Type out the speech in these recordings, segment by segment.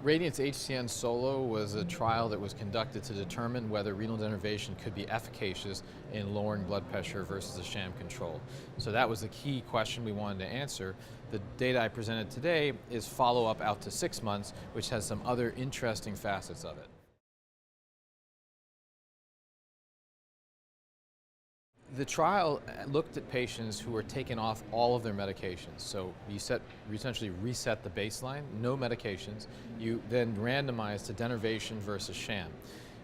RADIANCE-HTN-SOLO was a trial that was conducted to determine whether renal denervation could be efficacious in lowering blood pressure versus a sham control. So that was the key question we wanted to answer. The data I presented today is follow-up out to 6 months, which has some other interesting facets of it. The trial looked at patients who were taken off all of their medications. So you essentially reset the baseline, no medications. You then randomized to denervation versus sham.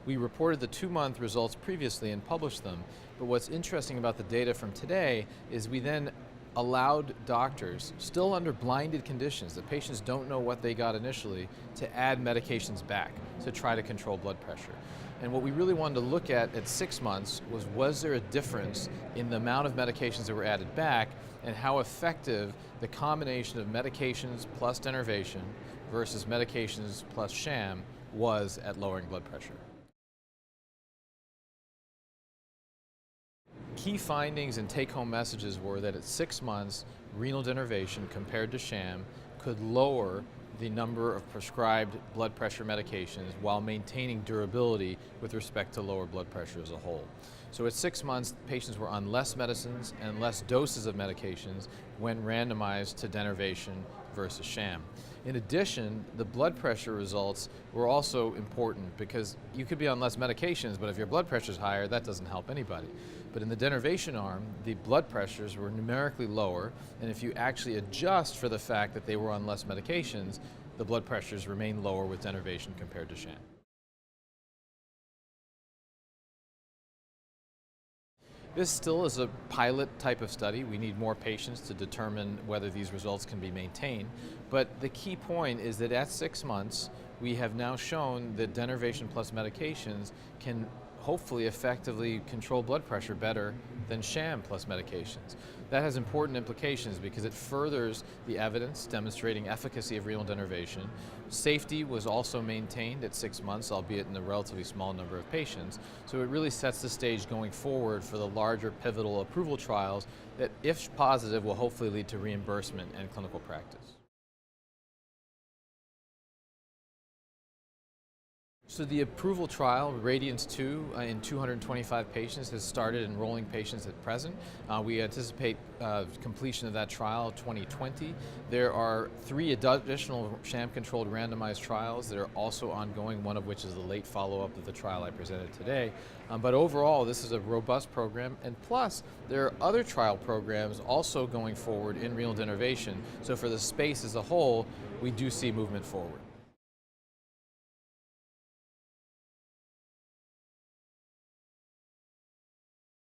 We reported the 2-month results previously and published them, but what's interesting about the data from today is we then allowed doctors, still under blinded conditions, the patients don't know what they got initially, to add medications back to try to control blood pressure. And what we really wanted to look at 6 months was there a difference in the amount of medications that were added back and how effective the combination of medications plus denervation versus medications plus sham was at lowering blood pressure. Key findings and take-home messages were that at 6 months, renal denervation compared to sham could lower the number of prescribed blood pressure medications while maintaining durability with respect to lower blood pressure as a whole. So at 6 months, patients were on less medicines and less doses of medications when randomized to denervation versus sham. In addition, the blood pressure results were also important because you could be on less medications, but if your blood pressure is higher, that doesn't help anybody. But in the denervation arm, the blood pressures were numerically lower, and if you actually adjust for the fact that they were on less medications, the blood pressures remain lower with denervation compared to sham. This still is a pilot type of study. We need more patients to determine whether these results can be maintained. But the key point is that at 6 months, we have now shown that denervation plus medications can hopefully effectively control blood pressure better than sham plus medications. That has important implications because it furthers the evidence demonstrating efficacy of renal denervation. Safety was also maintained at 6 months, albeit in a relatively small number of patients. So it really sets the stage going forward for the larger pivotal approval trials that, if positive, will hopefully lead to reimbursement and clinical practice. So the approval trial, RADIANCE-2, in 225 patients, has started enrolling patients at present. We anticipate completion of that trial 2020. There are 3 additional sham-controlled randomized trials that are also ongoing, one of which is the late follow-up of the trial I presented today. But overall, this is a robust program, and plus, there are other trial programs also going forward in renal denervation. So for the space as a whole, we do see movement forward.